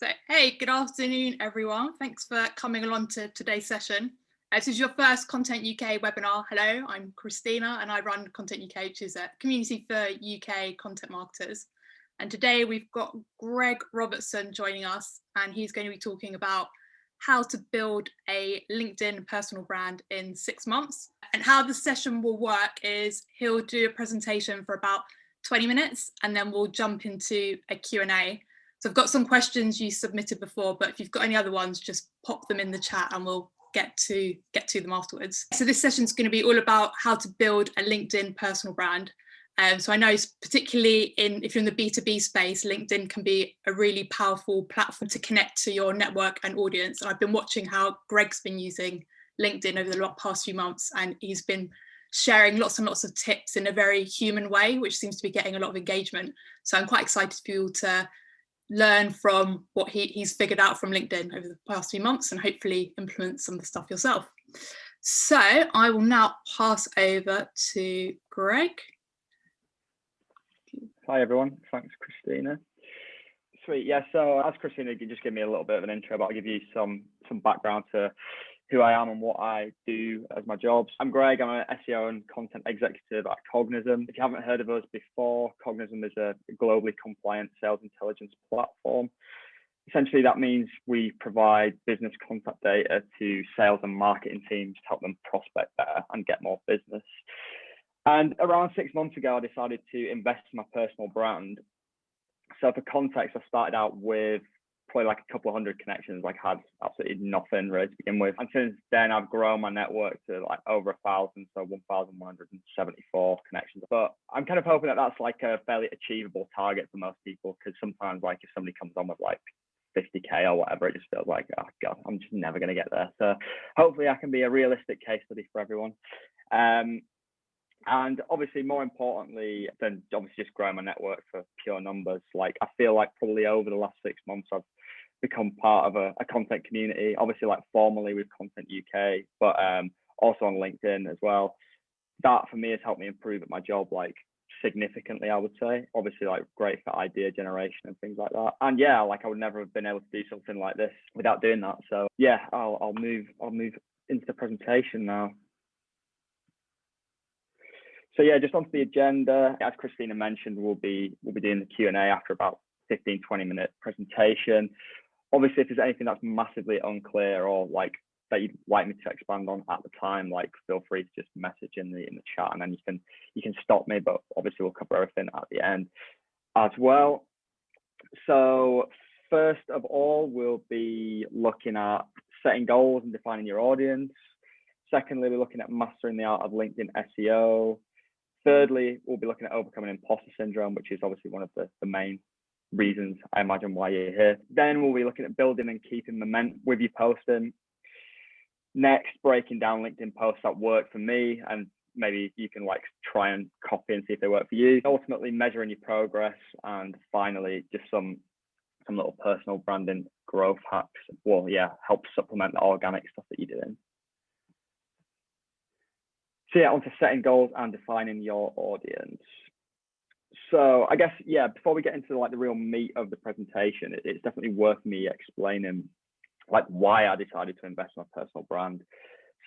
So, hey, good afternoon, everyone. Thanks for coming along to today's session. This is your first Content UK webinar. Hello, I'm Christina and I run Content UK, which is a community for UK content marketers. And today we've got Greig Robertson joining us, and he's going to be talking about how to build a LinkedIn personal brand in 6 months. And how the session will work is he'll do a presentation for about 20 minutes and then we'll jump into a Q&A. So I've got some questions you submitted before, but if you've got any other ones, just pop them in the chat and we'll get to them afterwards. So this session is going to be all about how to build a LinkedIn personal brand. So I know particularly if you're in the B2B space, LinkedIn can be a really powerful platform to connect to your network and audience. And I've been watching how Greg's been using LinkedIn over the past few months, and he's been sharing lots and lots of tips in a very human way, which seems to be getting a lot of engagement. So I'm quite excited for you to learn from what he's figured out from LinkedIn over the past few months and hopefully implement some of the stuff yourself. So I will now pass over to Greig. Hi everyone, thanks Christina. Sweet, yeah, so as Christina just gave me a little bit of an intro, but I'll give you some background to who I am and what I do as my jobs. I'm Greig, I'm an SEO and content executive at Cognism. If you haven't heard of us before, Cognism is a globally compliant sales intelligence platform. Essentially, that means we provide business contact data to sales and marketing teams to help them prospect better and get more business. And around 6 months ago, I decided to invest in my personal brand. So for context, I started out with probably like a couple of hundred connections, like had absolutely nothing really to begin with. And since then, I've grown my network to like over 1,000, so 1,174 connections. But I'm kind of hoping that that's like a fairly achievable target for most people, because sometimes like if somebody comes on with like 50K or whatever, it just feels like, oh God, I'm just never going to get there. So hopefully I can be a realistic case study for everyone. And obviously, more importantly than obviously just growing my network for pure numbers, like I feel like probably over the last 6 months, I've become part of a content community, obviously like formally with Content UK, but also on LinkedIn as well. That for me has helped me improve at my job like significantly, I would say. Obviously like great for idea generation and things like that. And yeah, like I would never have been able to do something like this without doing that. So yeah, I'll move into the presentation now. So yeah, just onto the agenda. As Christina mentioned, we'll be doing the Q&A after about 15-20 minute presentation. Obviously, if there's anything that's massively unclear or like that you'd like me to expand on at the time, like feel free to just message in the chat, and then you can stop me. But obviously, we'll cover everything at the end as well. So first of all, we'll be looking at setting goals and defining your audience. Secondly, we're looking at mastering the art of LinkedIn SEO. Thirdly, we'll be looking at overcoming imposter syndrome, which is obviously one of the main reasons I imagine why you're here. Then we'll be looking at building and keeping momentum with your posting. Next, breaking down LinkedIn posts that work for me, and maybe you can like try and copy and see if they work for you. Ultimately, measuring your progress, and finally, just some little personal branding growth hacks. Well, yeah, help supplement the organic stuff that you're doing. So yeah, onto setting goals and defining your audience. So I guess, yeah, before we get into like the real meat of the presentation, it's definitely worth me explaining like why I decided to invest in my personal brand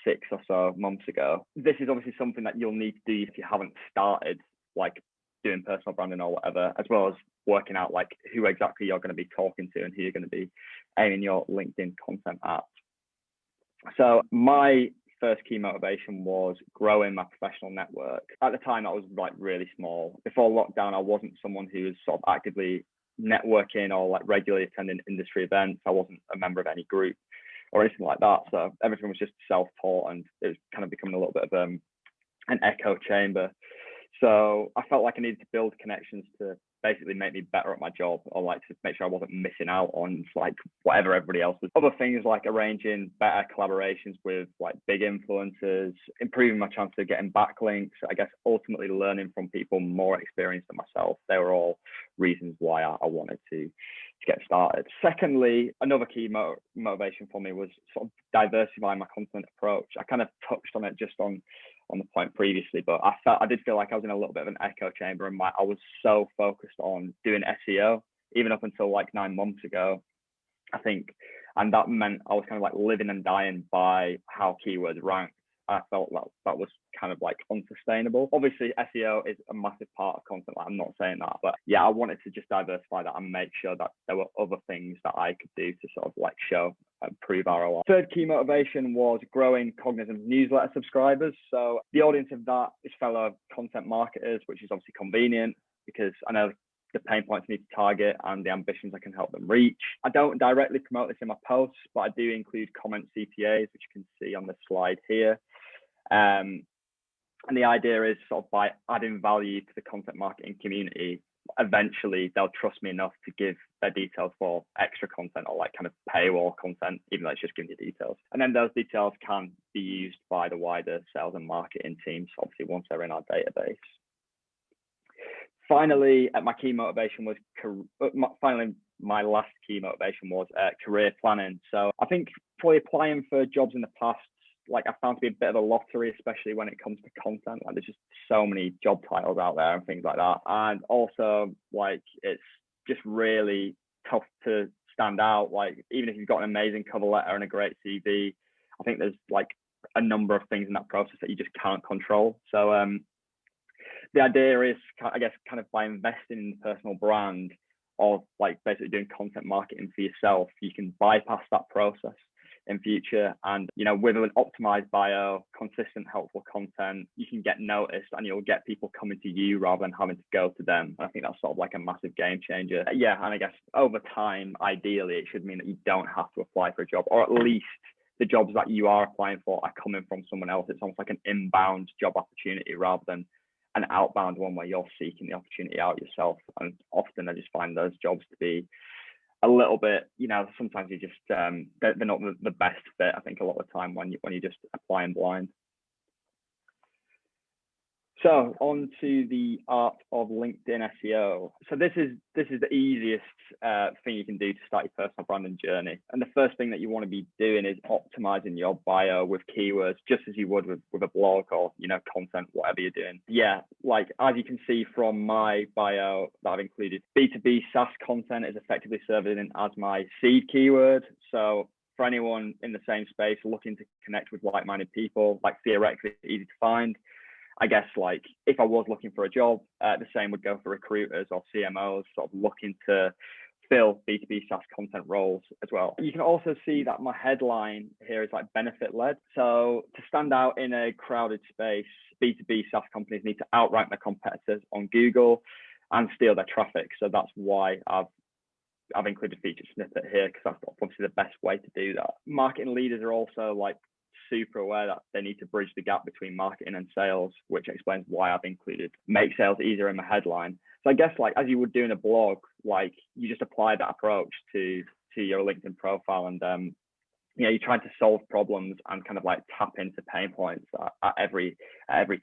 6 or so months ago. This is obviously something that you'll need to do if you haven't started like doing personal branding or whatever, as well as working out like who exactly you're going to be talking to and who you're going to be aiming your LinkedIn content at. So my first key motivation was growing my professional network. At the time, I was like really small. Before lockdown, I wasn't someone who was sort of actively networking or like regularly attending industry events. I wasn't a member of any group or anything like that. So everything was just self-taught, and it was kind of becoming a little bit of an echo chamber. So I felt like I needed to build connections to basically make me better at my job, or like to make sure I wasn't missing out on like whatever everybody else was. Other things like arranging better collaborations with like big influencers, improving my chance of getting backlinks, I guess ultimately learning from people more experienced than myself. They were all reasons why I wanted to get started. Secondly, another key motivation for me was sort of diversifying my content approach. I kind of touched on it just on the point previously, but I did feel like I was in a little bit of an echo chamber, and I was so focused on doing SEO, even up until like 9 months ago. I think, and that meant I was kind of like living and dying by how keywords ranked. I felt that was kind of like unsustainable. Obviously, SEO is a massive part of content. Like, I'm not saying that, but yeah, I wanted to just diversify that and make sure that there were other things that I could do to sort of like show and prove ROI. Third key motivation was growing Cognizant newsletter subscribers. So the audience of that is fellow content marketers, which is obviously convenient because I know the pain points I need to target and the ambitions I can help them reach. I don't directly promote this in my posts, but I do include comment CTAs, which you can see on the slide here. And the idea is sort of by adding value to the content marketing community, eventually they'll trust me enough to give their details for extra content or like kind of paywall content, even though it's just giving you details. And then those details can be used by the wider sales and marketing teams, obviously once they're in our database. Finally, my key motivation was my last key motivation was career planning. So I think for applying for jobs in the past, like I found to be a bit of a lottery, especially when it comes to content. Like there's just so many job titles out there and things like that. And also like it's just really tough to stand out. Like even if you've got an amazing cover letter and a great CV, I think there's like a number of things in that process that you just can't control. So the idea is, I guess, kind of by investing in the personal brand of like basically doing content marketing for yourself, you can bypass that process in future. And, you know, with an optimized bio, consistent, helpful content, you can get noticed and you'll get people coming to you rather than having to go to them. And I think that's sort of like a massive game changer. Yeah. And I guess over time, ideally, it should mean that you don't have to apply for a job, or at least the jobs that you are applying for are coming from someone else. It's almost like an inbound job opportunity rather than an outbound one where you're seeking the opportunity out yourself. And often I just find those jobs to be a little bit, you know, sometimes you just they're not the best fit. I think a lot of the time when you just applying blind. So on to the art of LinkedIn SEO. So this is the easiest thing you can do to start your personal branding journey. And the first thing that you want to be doing is optimizing your bio with keywords, just as you would with a blog or, you know, content, whatever you're doing. Yeah, like as you can see from my bio that I've included, B2B SaaS content is effectively serving as my seed keyword. So for anyone in the same space looking to connect with like-minded people, like theoretically easy to find. I guess like if I was looking for a job, the same would go for recruiters or CMOs sort of looking to fill B2B SaaS content roles as well. You can also see that my headline here is like benefit led. So to stand out in a crowded space, B2B SaaS companies need to outrank their competitors on Google and steal their traffic. So that's why I've included featured snippet here, because that's obviously the best way to do that. Marketing leaders are also like super aware that they need to bridge the gap between marketing and sales, which explains why I've included make sales easier in my headline. So I guess like as you would do in a blog, like you just apply that approach to your LinkedIn profile, and you know, you're trying to solve problems and kind of like tap into pain points at every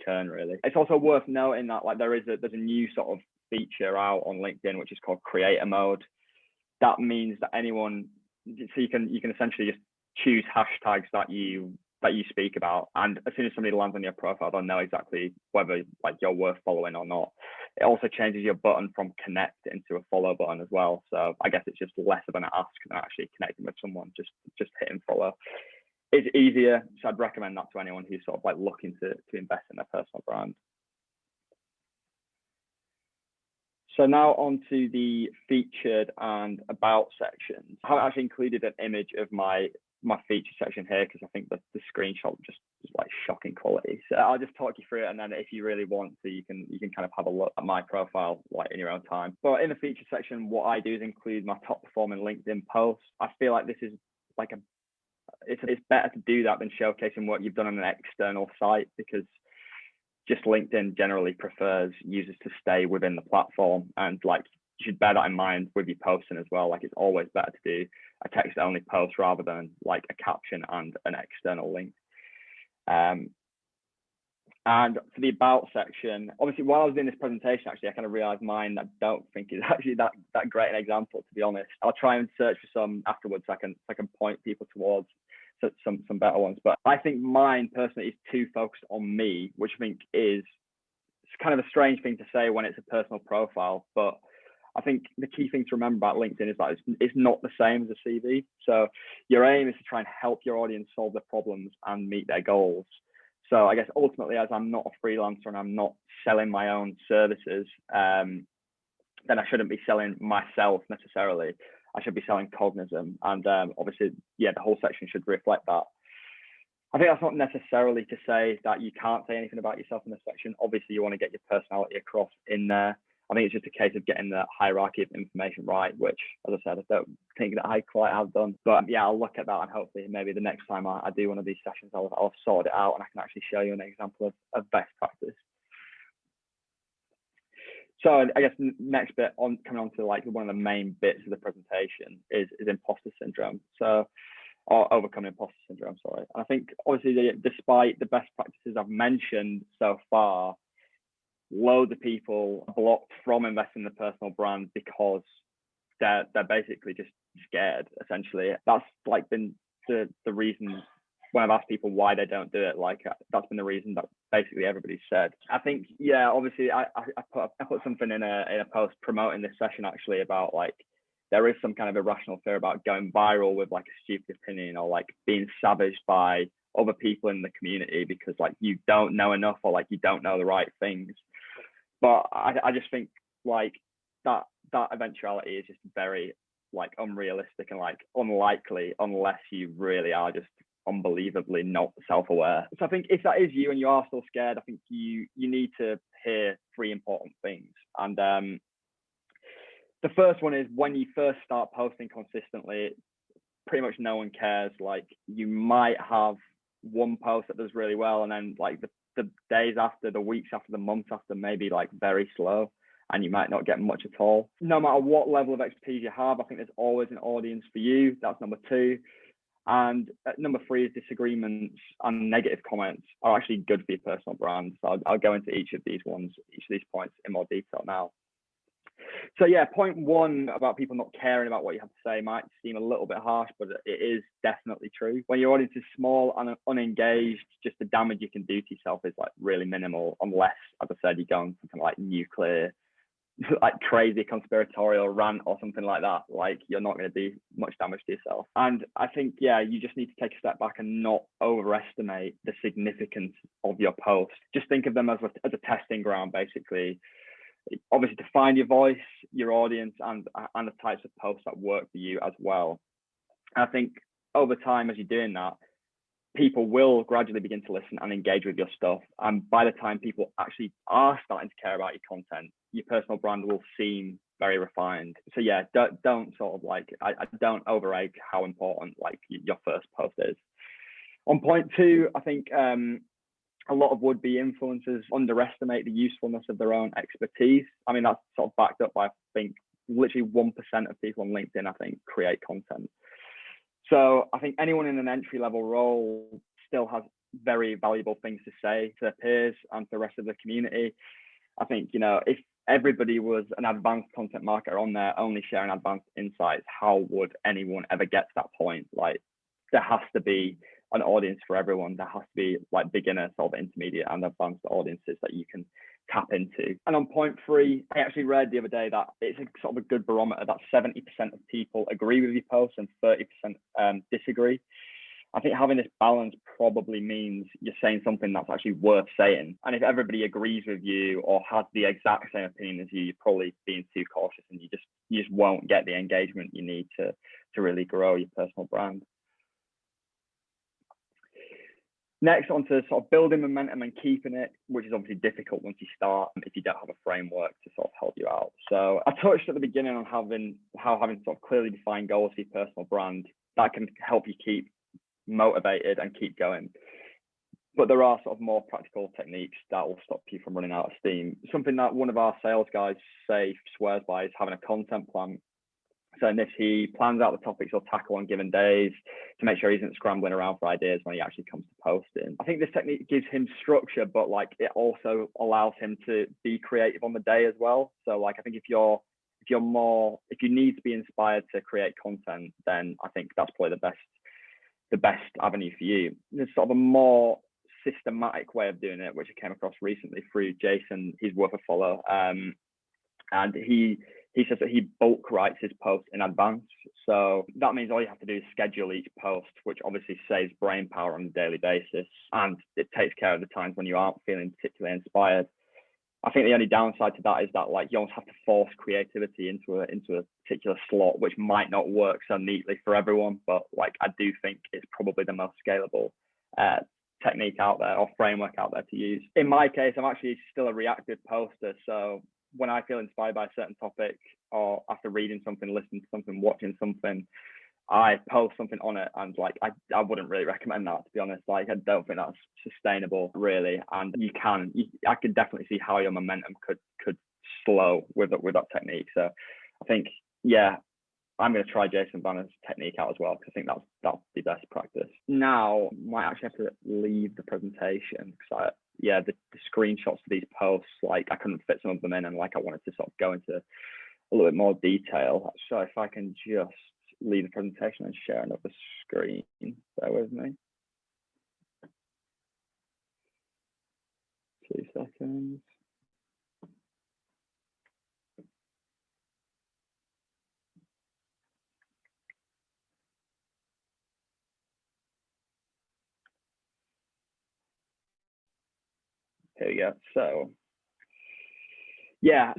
turn, really. It's also worth noting that like there's a new sort of feature out on LinkedIn which is called creator mode. That means that anyone, so you can essentially just choose hashtags that you speak about, and as soon as somebody lands on your profile, they'll know exactly whether like you're worth following or not. It also changes your button from connect into a follow button as well. So I guess it's just less of an ask than actually connecting with someone, just hitting follow. It's easier, so I'd recommend that to anyone who's sort of like looking to invest in their personal brand. So now onto the featured and about sections. I haven't actually included an image of my feature section here because I think the screenshot just is like shocking quality. So I'll just talk you through it, and then if you really want to, you can kind of have a look at my profile like in your own time. But in the feature section, what I do is include my top performing LinkedIn posts. I feel like this is like it's better to do that than showcasing what you've done on an external site, because just LinkedIn generally prefers users to stay within the platform, and like you should bear that in mind with your posting as well. Like it's always better to do a text only post rather than like a caption and an external link. And for the about section, obviously while I was doing this presentation, actually I kind of realized mine I don't think is actually that great an example, to be honest. I'll try and search for some afterwards so I can point people towards some better ones. But I think mine personally is too focused on me, which I think is kind of a strange thing to say when it's a personal profile, but I think the key thing to remember about LinkedIn is that it's not the same as a CV. So your aim is to try and help your audience solve their problems and meet their goals. So I guess ultimately, as I'm not a freelancer and I'm not selling my own services, then I shouldn't be selling myself necessarily. I should be selling Cognism. And obviously, yeah, the whole section should reflect that. I think that's not necessarily to say that you can't say anything about yourself in this section. Obviously, you want to get your personality across in there. I think it's just a case of getting the hierarchy of information right, which, as I said, I don't think that I quite have done. But yeah, I'll look at that, and hopefully maybe the next time I do one of these sessions, I'll sort it out and I can actually show you an example of best practice. So I guess next bit coming on to like one of the main bits of the presentation is imposter syndrome. Or overcoming imposter syndrome, sorry. And I think obviously despite the best practices I've mentioned so far, loads of people are blocked from investing in the personal brand because they're basically just scared, essentially. That's like been the reason when I've asked people why they don't do it, like that's been the reason that basically everybody's said. I think, yeah, obviously I put something in a post promoting this session actually about like, there is some kind of irrational fear about going viral with like a stupid opinion or like being savaged by other people in the community because like you don't know enough or like you don't know the right things. But I just think like that eventuality is just very like unrealistic and like unlikely unless you really are just unbelievably not self-aware. So I think if that is you and you are still scared, I think you need to hear 3 important things. And the first one is when you first start posting consistently, pretty much no one cares. Like you might have one post that does really well, and then like the days after, the weeks after, the months after, maybe like very slow, and you might not get much at all. No matter what level of expertise you have, I think there's always an audience for you. That's number 2. And number 3 is disagreements and negative comments are actually good for your personal brand. So I'll go into each of these points in more detail now. So yeah, point 1 about people not caring about what you have to say might seem a little bit harsh, but it is definitely true. When your audience is small and unengaged, just the damage you can do to yourself is like really minimal, unless, as I said, you go on something like nuclear, like crazy conspiratorial rant or something like that. Like you're not going to do much damage to yourself. And I think, yeah, you just need to take a step back and not overestimate the significance of your post. Just think of them as a testing ground, basically. Obviously to find your voice, your audience, and the types of posts that work for you as well. And I think over time, as you're doing that, people will gradually begin to listen and engage with your stuff. And by the time people actually are starting to care about your content, your personal brand will seem very refined. So yeah, don't sort of like, I don't overrate how important like your first post is. On point 2, I think a lot of would-be influencers underestimate the usefulness of their own expertise. I mean, that's sort of backed up by, I think, literally 1% of people on LinkedIn, I think, create content. So I think anyone in an entry-level role still has very valuable things to say to their peers and to the rest of the community. I think, you know, if everybody was an advanced content marketer on there only sharing advanced insights, how would anyone ever get to that point? Like, there has to be an audience for everyone. There has to be like beginner, sort of intermediate and advanced audiences that you can tap into. And on point 3, I actually read the other day that it's a sort of a good barometer that 70% of people agree with your posts and 30% disagree. I think having this balance probably means you're saying something that's actually worth saying. And if everybody agrees with you or has the exact same opinion as you, you're probably being too cautious and you just won't get the engagement you need to really grow your personal brand. Next, on to sort of building momentum and keeping it, which is obviously difficult once you start if you don't have a framework to sort of help you out. So I touched at the beginning on how having sort of clearly defined goals for your personal brand, that can help you keep motivated and keep going. But there are sort of more practical techniques that will stop you from running out of steam. Something that one of our sales guys swears by is having a content plan. So in this, he plans out the topics he'll tackle on given days to make sure he isn't scrambling around for ideas when he actually comes to posting. I think this technique gives him structure, but like it also allows him to be creative on the day as well. So like I think if you need to be inspired to create content, then I think that's probably the best avenue for you. There's sort of a more systematic way of doing it, which I came across recently through Jason. He's worth a follow. And he says that he bulk writes his posts in advance. So that means all you have to do is schedule each post, which obviously saves brain power on a daily basis. And it takes care of the times when you aren't feeling particularly inspired. I think the only downside to that is that like you almost have to force creativity into a particular slot, which might not work so neatly for everyone. But like I do think it's probably the most scalable technique out there or framework out there to use. In my case, I'm actually still a reactive poster. So when I feel inspired by a certain topic, or after reading something, listening to something, watching something, I post something on it, and like I wouldn't really recommend that, to be honest. Like I don't think that's sustainable really, and I could definitely see how your momentum could slow with that technique. So I think I'm going to try Jason Banner's technique out as well, because I think that's the best practice. Now might actually have to leave the presentation because the screenshots of these posts, like I couldn't fit some of them in, and like I wanted to sort of go into a little bit more detail. So if I can just leave the presentation and share another screen, bear with me. 2 seconds. Here we go. So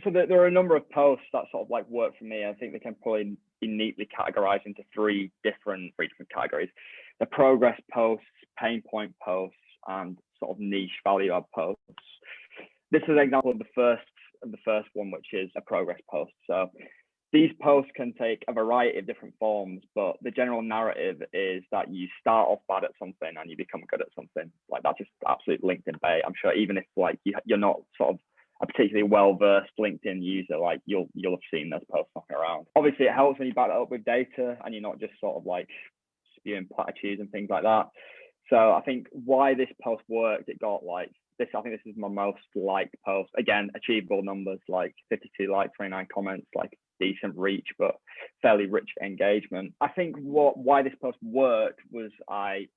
so there are a number of posts that sort of like work for me. I think they can probably be neatly categorized into three different categories: the progress posts, pain point posts, and sort of niche value add posts. This is an example of the first one, which is a progress post. So these posts can take a variety of different forms, but the general narrative is that you start off bad at something and you become good at something. Like that's just absolute LinkedIn bait. I'm sure even if like you're not sort of a particularly well-versed LinkedIn user, like you'll have seen those posts knocking around. Obviously, it helps when you back that up with data and you're not just sort of like spewing platitudes and things like that. So I think why this post worked, it got like this. I think this is my most liked post. Again, achievable numbers, like 52 likes, 29 comments, like decent reach, but fairly rich engagement. I think why this post worked was I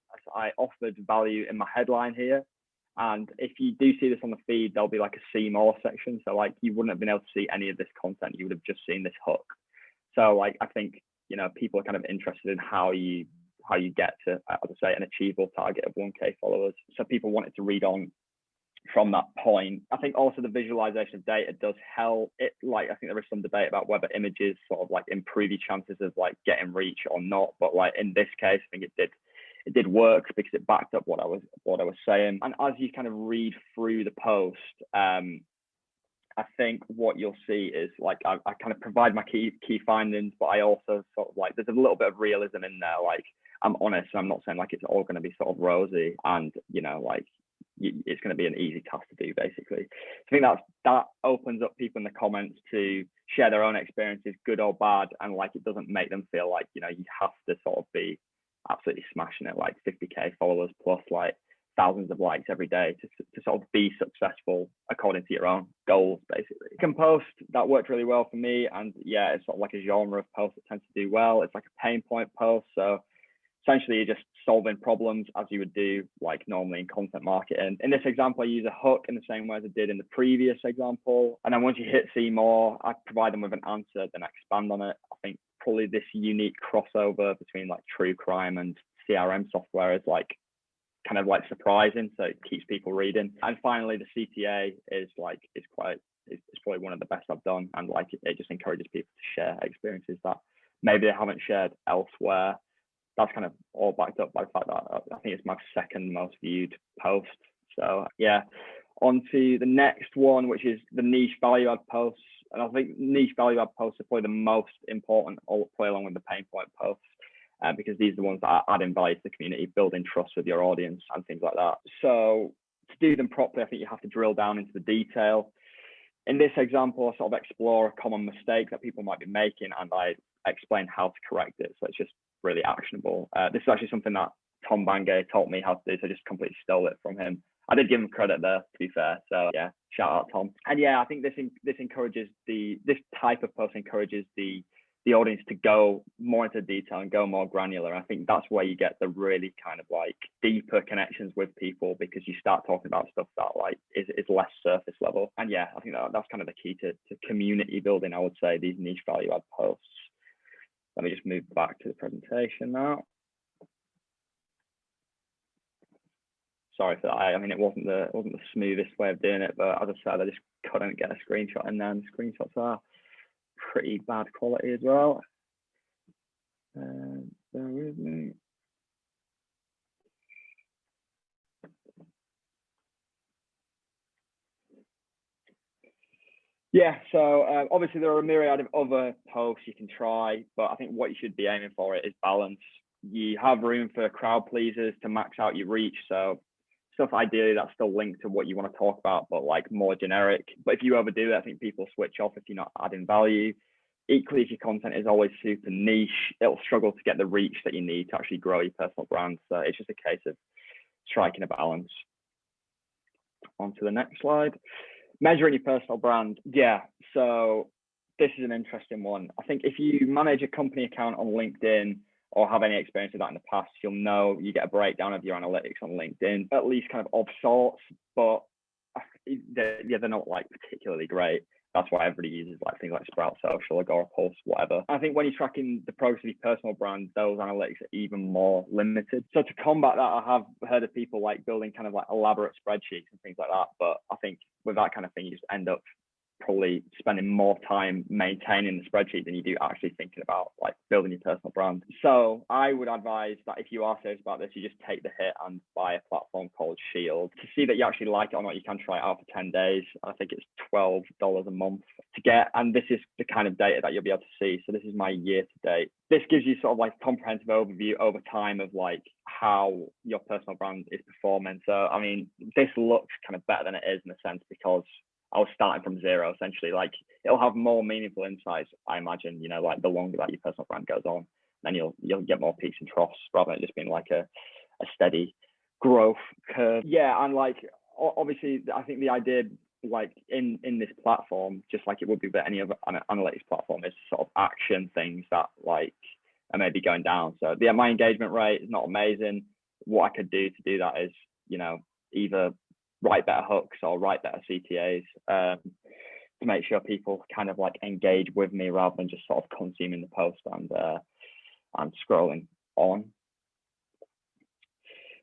offered value in my headline here. And if you do see this on the feed, there'll be like a see more section. So like you wouldn't have been able to see any of this content. You would have just seen this hook. So like I think, people are kind of interested in how you get to, as I say, an achievable target of 1K followers. So people wanted to read on from that point. I think also the visualization of data does help. I think there is some debate about whether images sort of like improve your chances of like getting reach or not. But like in this case, I think it did work because it backed up what I was saying. And as you kind of read through the post, I think what you'll see is like I kind of provide my key findings, but I also sort of like there's a little bit of realism in there. Like I'm honest, I'm not saying like it's all going to be sort of rosy and it's going to be an easy task to do, basically. I think that opens up people in the comments to share their own experiences, good or bad, and like it doesn't make them feel like you have to sort of be absolutely smashing it, like 50K followers plus like thousands of likes every day to sort of be successful according to your own goals, basically. Compost, that worked really well for me, and it's sort of like a genre of post that tends to do well. It's like a pain point post, so essentially you're just solving problems as you would do like normally in content marketing. In this example, I use a hook in the same way as I did in the previous example. And then once you hit see more, I provide them with an answer, then expand on it. I think probably this unique crossover between like true crime and CRM software is like kind of like surprising. So it keeps people reading. And finally, the CTA is probably one of the best I've done. And like it just encourages people to share experiences that maybe they haven't shared elsewhere. That's kind of all backed up by the fact that I think it's my second most viewed post. So on to the next one, which is the niche value add posts. And I think niche value add posts are probably the most important, play along with the pain point posts, because these are the ones that are adding value to the community, building trust with your audience and things like that. So to do them properly, I think you have to drill down into the detail. In this example, I sort of explore a common mistake that people might be making, and I explain how to correct it. So it's just really actionable. This is actually something that Tom Bangay taught me how to do, so I just completely stole it from him. I did give him credit there, to be fair. So shout out Tom. And I think this encourages this type of post encourages the the audience to go more into detail and go more granular. I think that's where you get the really kind of like deeper connections with people, because you start talking about stuff that like is less surface level. And yeah, I think that's kind of the key to community building, I would say, these niche value add posts. Let me just move back to the presentation now. Sorry for that. I mean, it wasn't the smoothest way of doing it, but as I said, I just couldn't get a screenshot, and then screenshots are pretty bad quality as well. Bear with me. Yeah, so obviously there are a myriad of other posts you can try, but I think what you should be aiming for is balance. You have room for crowd pleasers to max out your reach, so stuff ideally that's still linked to what you want to talk about, but like more generic. But if you overdo it, I think people switch off if you're not adding value. Equally, if your content is always super niche, it'll struggle to get the reach that you need to actually grow your personal brand. So it's just a case of striking a balance. On to the next slide. Measuring your personal brand. Yeah, so this is an interesting one. I think if you manage a company account on LinkedIn or have any experience with that in the past, you'll know you get a breakdown of your analytics on LinkedIn, at least kind of sorts, but they're not like particularly great. That's why everybody uses like things like Sprout Social, Agorapulse, whatever. I think when you're tracking the progress of your personal brand, those analytics are even more limited. So to combat that, I have heard of people like building kind of like elaborate spreadsheets and things like that. But I think with that kind of thing, you just end up probably spending more time maintaining the spreadsheet than you do actually thinking about like building your personal brand. So I would advise that if you are serious about this, you just take the hit and buy a platform called Shield. To see that you actually like it or not, you can try it out for 10 days. I think it's $12 a month to get, and this is the kind of data that you'll be able to see. So this is my year to date. This gives you sort of like a comprehensive overview over time of like how your personal brand is performing. So I mean, this looks kind of better than it is in a sense, because I was starting from zero essentially. Like it'll have more meaningful insights, I imagine, you know, like the longer that your personal brand goes on, then you'll get more peaks and troughs rather than it just being like a steady growth curve. Yeah, and like obviously I think the idea like in this platform, just like it would be with any other analytics platform, is sort of action things that like are maybe going down. So yeah, my engagement rate is not amazing. What I could do to do that is, you know, either write better hooks or write better CTAs to make sure people kind of like engage with me rather than just sort of consuming the post and scrolling on.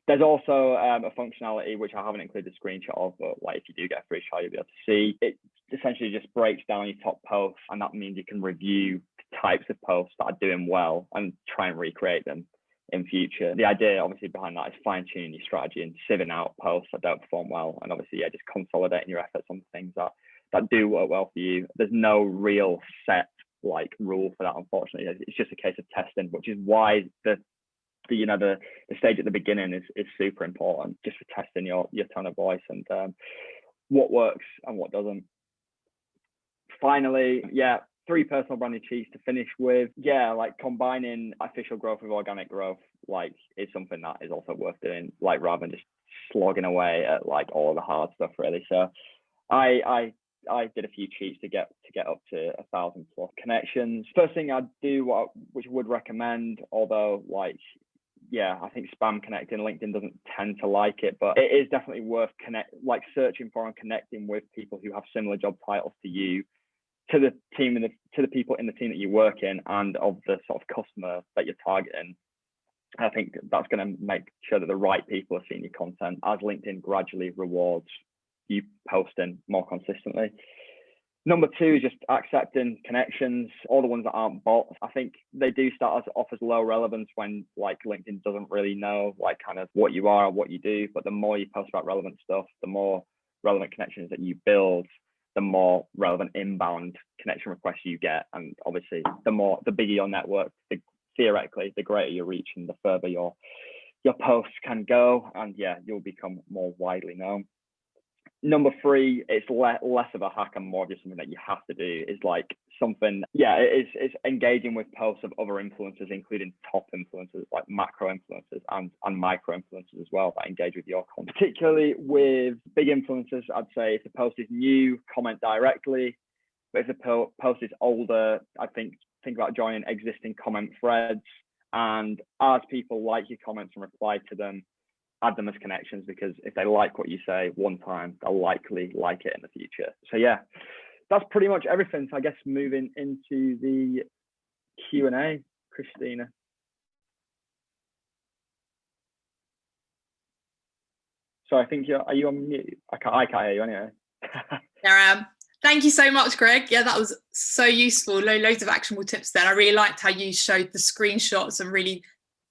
There's also a functionality which I haven't included a screenshot of, but like if you do get a free trial, you'll be able to see. It essentially just breaks down your top posts, and that means you can review types of posts that are doing well and try and recreate them in future. The idea obviously behind that is fine-tuning your strategy and sieving out posts that don't perform well, and obviously just consolidating your efforts on things that do work well for you. There's no real set like rule for that, unfortunately. It's just a case of testing, which is why the stage at the beginning is super important, just for testing your tone of voice and what works and what doesn't. Finally, 3 personal branding cheats to finish with. Yeah, like combining official growth with organic growth, like is something that is also worth doing, like rather than just slogging away at like all the hard stuff really. So I did a few cheats to get up to 1,000+ connections. First thing I'd do, which I would recommend, although like, yeah, I think spam connecting, LinkedIn doesn't tend to like it, but it is definitely worth searching for and connecting with people who have similar job titles to you, to the team and to the people in the team that you work in, and of the sort of customer that you're targeting. I think that's going to make sure that the right people are seeing your content as LinkedIn gradually rewards you posting more consistently. Number 2 is just accepting connections, all the ones that aren't bots. I think they do start off as low relevance when like LinkedIn doesn't really know like kind of what you are or what you do. But the more you post about relevant stuff, the more relevant connections that you build, the more relevant inbound connection requests you get. And obviously the bigger your network, theoretically, the greater your reach and the further your posts can go. And yeah, you'll become more widely known. Number 3, it's less of a hack and more just something that you have to do. Is like something, it's engaging with posts of other influencers, including top influencers, like macro influencers and micro influencers as well, that engage with your content. Particularly with big influencers, I'd say if the post is new, comment directly. But if the post is older, I think about joining existing comment threads, and as people like your comments and reply to them, add them as connections, because if they like what you say one time, they'll likely like it in the future. So yeah, that's pretty much everything. So I guess moving into the Q&A, Christina. So I think are you on mute? I can't hear you anyway. There I am. Thank you so much, Greg. Yeah, that was so useful. Loads of actionable tips there. I really liked how you showed the screenshots and really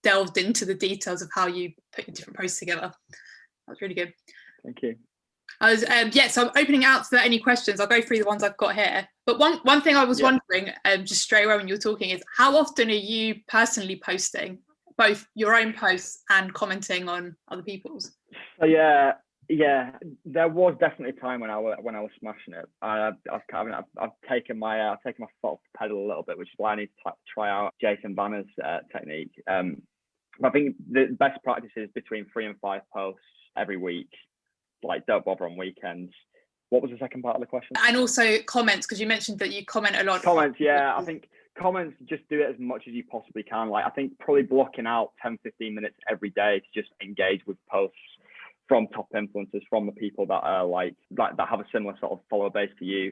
delved into the details of how you put your different posts together. That was really good. Thank you. So I'm opening out for any questions. I'll go through the ones I've got here. But one thing I was wondering, just straight away when you were talking, is how often are you personally posting both your own posts and commenting on other people's? So yeah, there was definitely a time when I was smashing it. I've taken my foot off the pedal a little bit, which is why I need to try out Jason Banner's technique. I think the best practice is between 3 and 5 posts every week. Like, don't bother on weekends. What was the second part of the question? And also comments, because you mentioned that you comment a lot. Comments, yeah. I think comments, just do it as much as you possibly can. Like, I think probably blocking out 10-15 minutes every day to just engage with posts from top influencers, from the people that are that have a similar sort of follower base to you,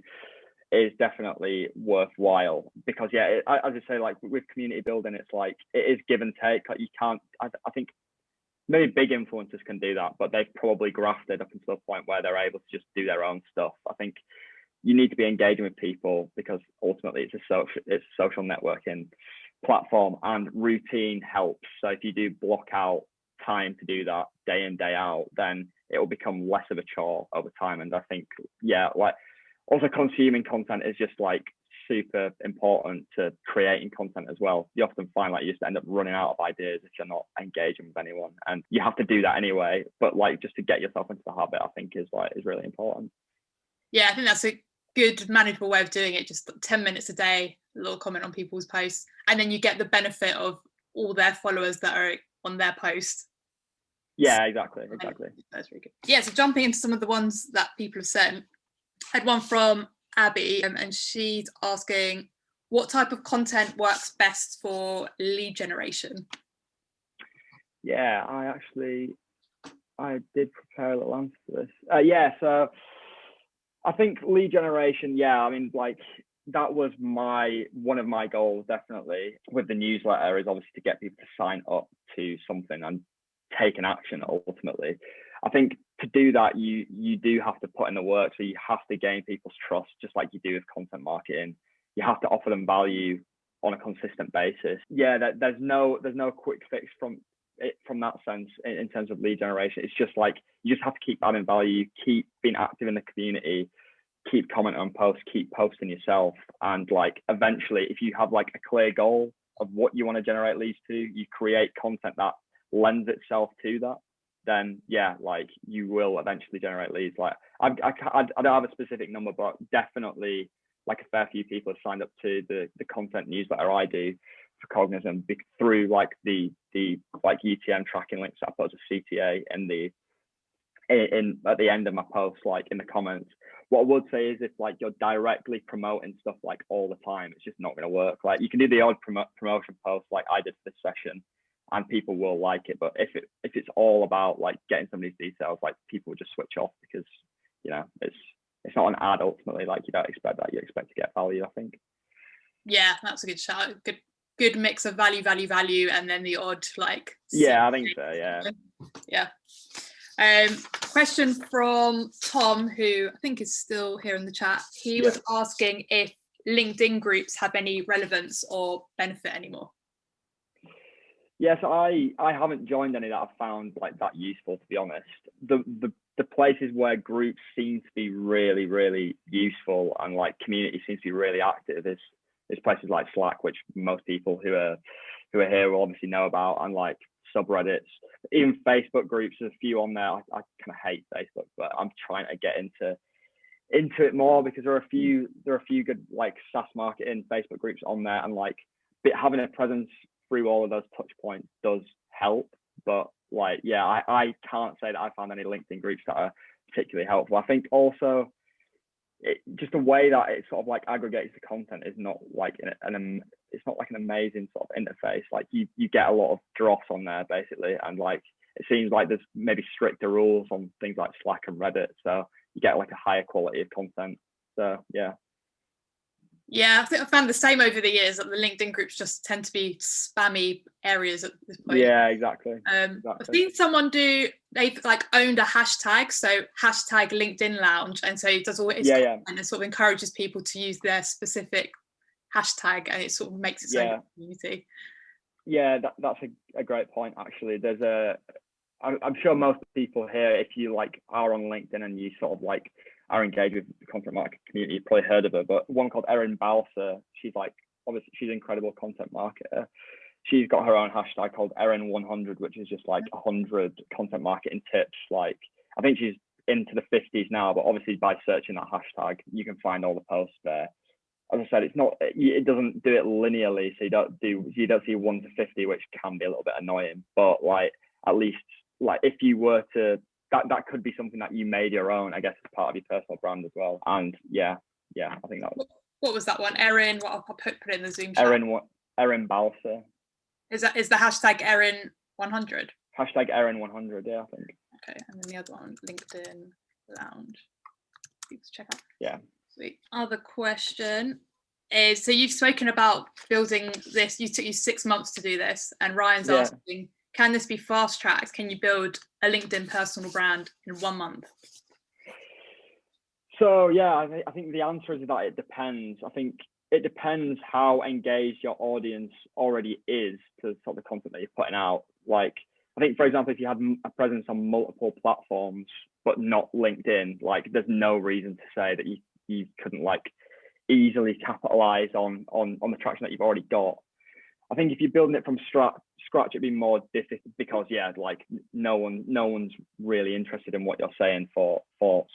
is definitely worthwhile. Because yeah, as I say, like with community building, it's like it is give and take. Like, you can't, I think maybe big influencers can do that, but they've probably grafted up until a point where they're able to just do their own stuff. I think you need to be engaging with people, because ultimately it's a social networking platform, and routine helps. So if you do block out time to do that day in, day out, then it will become less of a chore over time. And I think, yeah, like also consuming content is just like super important to creating content as well. You often find like you just end up running out of ideas if you're not engaging with anyone, and you have to do that anyway, but like just to get yourself into the habit, I think is really important. Yeah, I think that's a good manageable way of doing it. Just 10 minutes a day, a little comment on people's posts, and then you get the benefit of all their followers that are on their post. Yeah, exactly. That's really good. Yeah, so jumping into some of the ones that people have sent, I had one from Abby, and she's asking, what type of content works best for lead generation? Yeah, I did prepare a little answer to this. So I think lead generation, I mean, like that was one of my goals, definitely, with the newsletter, is obviously to get people to sign up to something and take an action ultimately. I think to do that, you do have to put in the work. So you have to gain people's trust, just like you do with content marketing. You have to offer them value on a consistent basis. Yeah, there's no quick fix from that sense in terms of lead generation. It's just like you just have to keep adding value, keep being active in the community, keep commenting on posts, keep posting yourself, and like eventually, if you have like a clear goal of what you want to generate leads to, you create content that lends itself to that, then yeah, like you will eventually generate leads. Like I don't have a specific number, but definitely like a fair few people have signed up to the content newsletter I do for Cognizant through like the like UTM tracking links that I put as a CTA in at the end of my post, like in the comments. What I would say is, if like you're directly promoting stuff like all the time, it's just not going to work. Like you can do the odd promotion post like I did for this session, and people will like it. But if it's all about like getting somebody's details, like people will just switch off, because you know it's not an ad ultimately. Like you don't expect that. You expect to get value, I think. Yeah, that's a good shout. Good mix of value, and then the odd like. Yeah, I think so. Yeah. Yeah. Question from Tom, who I think is still here in the chat. He was asking if LinkedIn groups have any relevance or benefit anymore. Yeah, so I haven't joined any that I've found like that useful, to be honest. The places where groups seem to be really, really useful and like community seems to be really active is places like Slack, which most people who are here will obviously know about, and like subreddits. Even Facebook groups, there's a few on there. I kind of hate Facebook, but I'm trying to get into it more, because there are a few good like SaaS marketing Facebook groups on there, and like having a presence through all of those touch points does help. But like, yeah, I can't say that I found any LinkedIn groups that are particularly helpful. I think also just the way that it sort of like aggregates the content is not like it's not like an amazing sort of interface. Like you get a lot of dross on there basically, and like it seems like there's maybe stricter rules on things like Slack and Reddit, so you get like a higher quality of content. So yeah. Yeah, I think I found the same over the years, that the LinkedIn groups just tend to be spammy areas at this point. Yeah, exactly. I've seen someone they've like owned a hashtag, so hashtag LinkedIn Lounge, and so it does all and it sort of encourages people to use their specific hashtag, and it sort of makes its own community. Yeah, that's a great point actually. I'm sure most people here, if you like are on LinkedIn and you sort of like are engaged with the content marketing community, you've probably heard of her, but one called Erin Balser, she's like, obviously she's an incredible content marketer. She's got her own hashtag called Erin100, which is just like 100 content marketing tips. Like, I think she's into the 50s now, but obviously by searching that hashtag, you can find all the posts there. As I said, it doesn't do it linearly, so you don't see 1 to 50, which can be a little bit annoying. But like, at least like if you were to, that could be something that you made your own, I guess, as part of your personal brand as well. And yeah, I think that was. What was that one? Erin, I'll put it in the Zoom chat. Erin Balser. Is the hashtag Erin100? Hashtag Erin100, yeah, I think. Okay, and then the other one, LinkedIn Lounge. Let's check out. Yeah. Sweet. Other question is, so you've spoken about building this, you took you 6 months to do this, and Ryan's asking, can this be fast tracked? Can you build a LinkedIn personal brand in 1 month? So yeah, I think the answer is that it depends. I think it depends how engaged your audience already is to sort of the content that you're putting out. Like, I think, for example, if you had a presence on multiple platforms but not LinkedIn, like there's no reason to say that you couldn't like easily capitalize on the traction that you've already got. I think if you're building it from scratch, it'd be more difficult because like no one's really interested in what you're saying for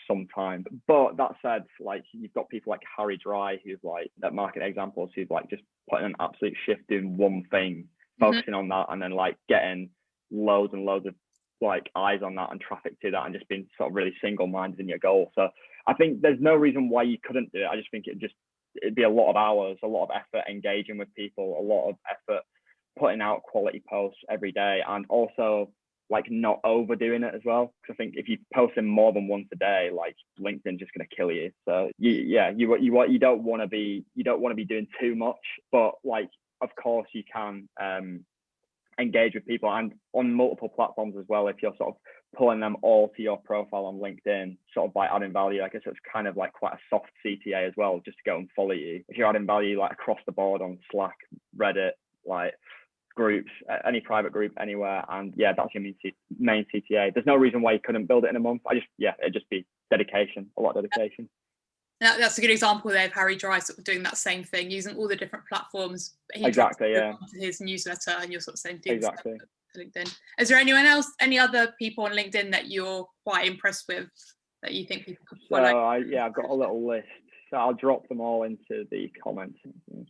some time. But that said, like you've got people like Harry Dry, who's like that market examples, who's like just putting an absolute shift doing one thing, focusing on that, and then like getting loads and loads of like eyes on that and traffic to that, and just being sort of really single-minded in your goal. So I think there's no reason why you couldn't do it. I just think it'd be a lot of hours, a lot of effort engaging with people, a lot of effort putting out quality posts every day, and also like not overdoing it as well. Because I think if you post in more than once a day, like LinkedIn's just going to kill you. So you don't want to be doing too much, but like of course you can engage with people and on multiple platforms as well. If you're sort of pulling them all to your profile on LinkedIn, sort of by adding value, I guess it's kind of like quite a soft CTA as well, just to go and follow you. If you're adding value like across the board on Slack, Reddit, like groups, any private group, anywhere, and that's your main CTA. There's no reason why you couldn't build it in a month. It'd just be dedication, a lot of dedication. That's a good example there of Harry Dry sort of doing that same thing, using all the different platforms. Exactly, yeah. His newsletter, and you're sort of saying things exactly. To LinkedIn. Is there anyone else, any other people on LinkedIn that you're quite impressed with that you think people could follow? So I've got a little list. So I'll drop them all into the comments. I'll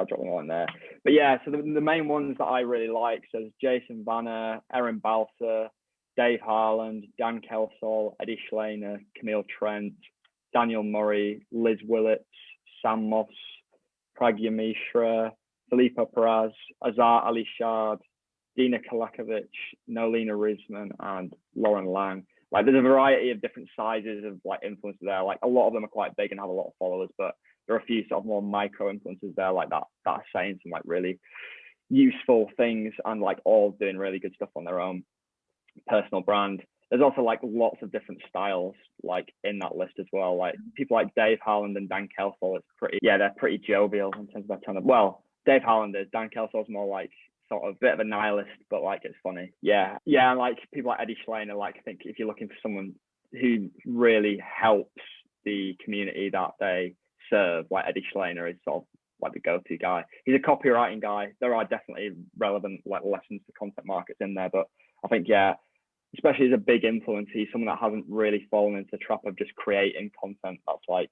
drop them all in there. But so the main ones that I really like, so there's Jason Vanner, Erin Balser, Dave Harland, Dan Kelsall, Eddie Schleiner, Camille Trent, Daniel Murray, Liz Willits, Sam Moss, Pragya Mishra, Filippo Peraz, Azar Ali Shard, Dina Kalakovic, Nolina Rizman, and Lauren Lang. Like there's a variety of different sizes of like influencers there. Like a lot of them are quite big and have a lot of followers, but there are a few sort of more micro influencers there like that are saying some like really useful things and like all doing really good stuff on their own personal brand. There's also like lots of different styles like in that list as well. Like people like Dave Harland and Dan Kelsall, they're pretty jovial in terms of their tone. Well, Dave Harland is. Dan Kelsall's more like sort of a bit of a nihilist, but like it's funny. And like people like Eddie Schleiner, like I think if you're looking for someone who really helps the community that they serve, like Eddie Schleiner is sort of like the go-to guy. He's a copywriting guy. There are definitely relevant like lessons for content markets in there, but I think especially as a big influencer, he's someone that hasn't really fallen into the trap of just creating content that's like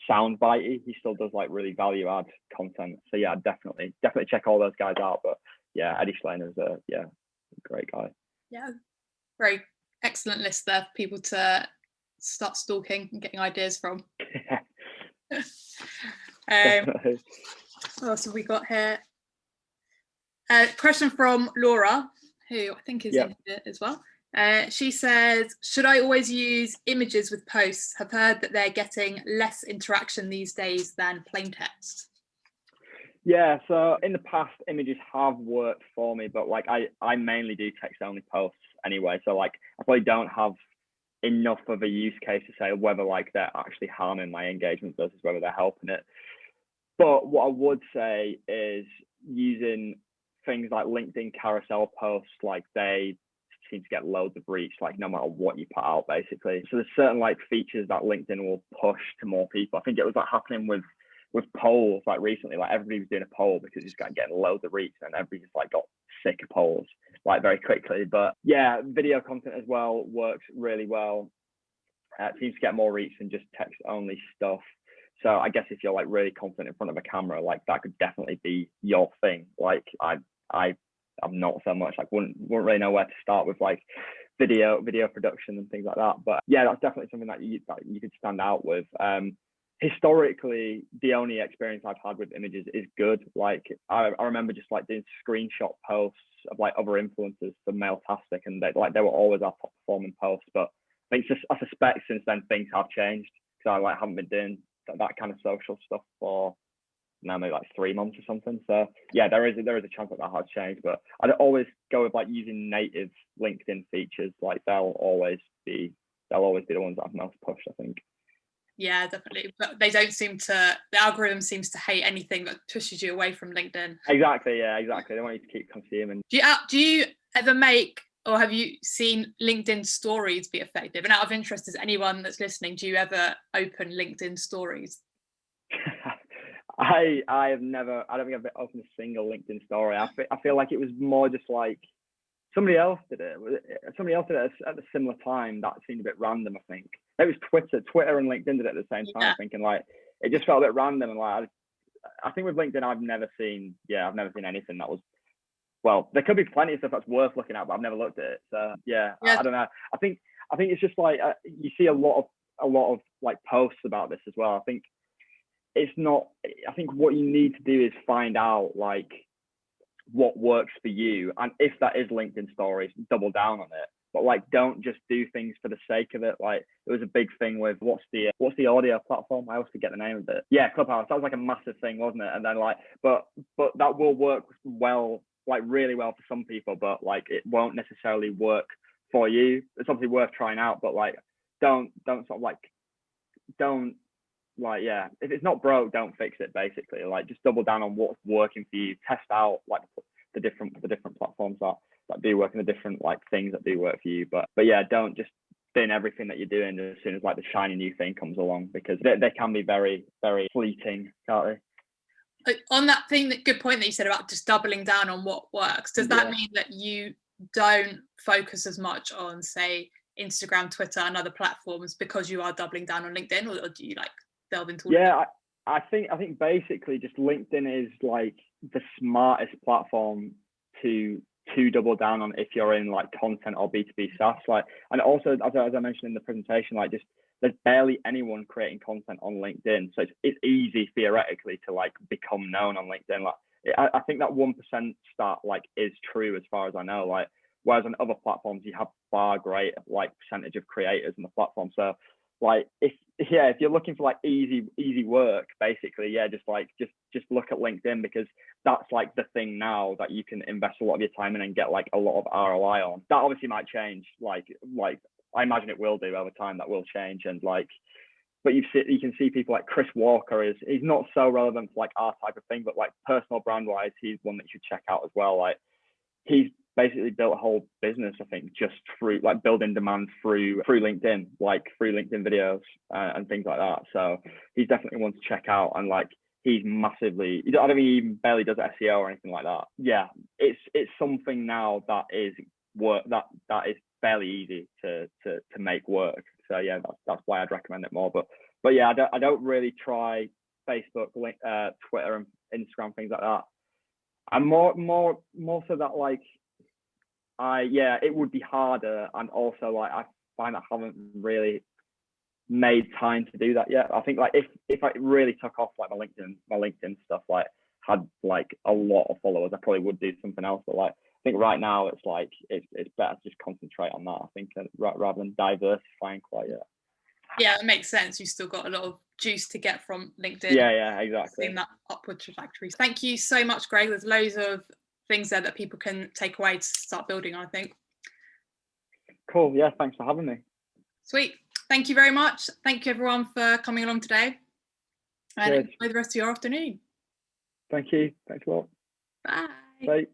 soundbitey. He still does like really value add content. So definitely check all those guys out. But Eddie Schleiner is a great guy. Yeah, very excellent list there for people to start stalking and getting ideas from. Definitely. What else have we got here? Question from Laura, who I think is in here as well. She says, should I always use images with posts? Have heard that they're getting less interaction these days than plain text. Yeah, so in the past, images have worked for me, but like I mainly do text only posts anyway. So like I probably don't have enough of a use case to say whether like they're actually harming my engagement versus whether they're helping it. But what I would say is using things like LinkedIn carousel posts, like they seem to get loads of reach, like no matter what you put out, basically. So there's certain like features that LinkedIn will push to more people. I think it was like happening with polls like recently, like everybody was doing a poll because it's getting loads of reach, and everybody just like got sick of polls like very quickly. But yeah, video content as well works really well. It seems to get more reach than just text only stuff. So I guess if you're like really confident in front of a camera, like that could definitely be your thing. Like I'm not so much, like wouldn't really know where to start with like video production and things like that. But yeah, that's definitely something that you could stand out with. Historically, the only experience I've had with images is good. Like I remember just like doing screenshot posts of like other influencers for Mailtastic, and they were always our top performing posts. But I suspect since then things have changed, because I like haven't been doing that kind of social stuff for now maybe like 3 months or something. So yeah, there is a chance that has changed, but I'd always go with like using native LinkedIn features. Like they'll always be the ones that I've most pushed, I think. Yeah, definitely. But they don't seem to, the algorithm seems to hate anything that pushes you away from LinkedIn. Exactly, yeah, exactly. They want you to keep consuming. Do you ever make, or have you seen LinkedIn stories be effective? And out of interest, is anyone that's listening, do you ever open LinkedIn stories? I have never, I don't think I've opened a single LinkedIn story. I feel like it was more just like somebody else did it. Somebody else did it at a similar time. That seemed a bit random, I think. It was Twitter and LinkedIn did it at the same time. Yeah. Thinking like it just felt a bit random, and like I think with LinkedIn I've never seen anything that was, well, there could be plenty of stuff that's worth looking at, but I've never looked at it. So yeah. I don't know. I think it's just like you see a lot of like posts about this as well. I think what you need to do is find out like what works for you, and if that is LinkedIn stories, double down on it. But like don't just do things for the sake of it. Like it was a big thing with what's the audio platform, I always forget the name of it. Yeah, Clubhouse. That was like a massive thing, wasn't it? And then like but that will work well, like really well for some people, but like it won't necessarily work for you. It's obviously worth trying out, but like don't yeah, if it's not broke, don't fix it, basically. Like just double down on what's working for you. Test out like the different platforms that do work, and the different like things that do work for you. But yeah, don't just spin everything that you're doing as soon as like the shiny new thing comes along, because they can be very, very fleeting, can't they? On that thing, that good point that you said about just doubling down on what works, does that mean that you don't focus as much on, say, Instagram, Twitter and other platforms because you are doubling down on LinkedIn, or do you like delve into I think basically just LinkedIn is like the smartest platform to double down on if you're in like content or B2B SaaS. Like, and also as I mentioned in the presentation, like just there's barely anyone creating content on LinkedIn, so it's easy theoretically to like become known on LinkedIn. Like I think that 1% stat like is true as far as I know. Like whereas on other platforms you have far greater like percentage of creators on the platform. So like if you're looking for like easy work, basically, just look at LinkedIn, because that's like the thing now that you can invest a lot of your time in and get like a lot of ROI on. That obviously might change, like I imagine it will do over time. That will change, and like, but you can see people like Chris Walker he's not so relevant for like our type of thing, but like personal brand wise, he's one that you should check out as well. Like he's basically built a whole business, I think, just through like building demand through LinkedIn, like through LinkedIn videos and things like that. So he's definitely one to check out. And like he's massively, I don't think he even barely does SEO or anything like that. Yeah, it's something now that is work that is fairly easy to make work. So yeah, that's why I'd recommend it more. But yeah, I don't really try Facebook, Twitter and Instagram, things like that. I'm more so that like it would be harder, and also like I find I haven't really made time to do that yet. I think like if I really took off like my LinkedIn stuff, like had like a lot of followers, I probably would do something else. But like I think right now it's like it's better to just concentrate on that. I think rather than diversifying quite yet. Yeah, it makes sense. You've still got a lot of juice to get from LinkedIn. Yeah, exactly. Seeing that upward trajectory. Thank you so much, Greg. There's loads of things there that people can take away to start building on, I think. Cool. Yeah, thanks for having me. Sweet. Thank you very much. Thank you everyone for coming along today. And enjoy the rest of your afternoon. Thank you. Thanks a lot. Bye. Bye.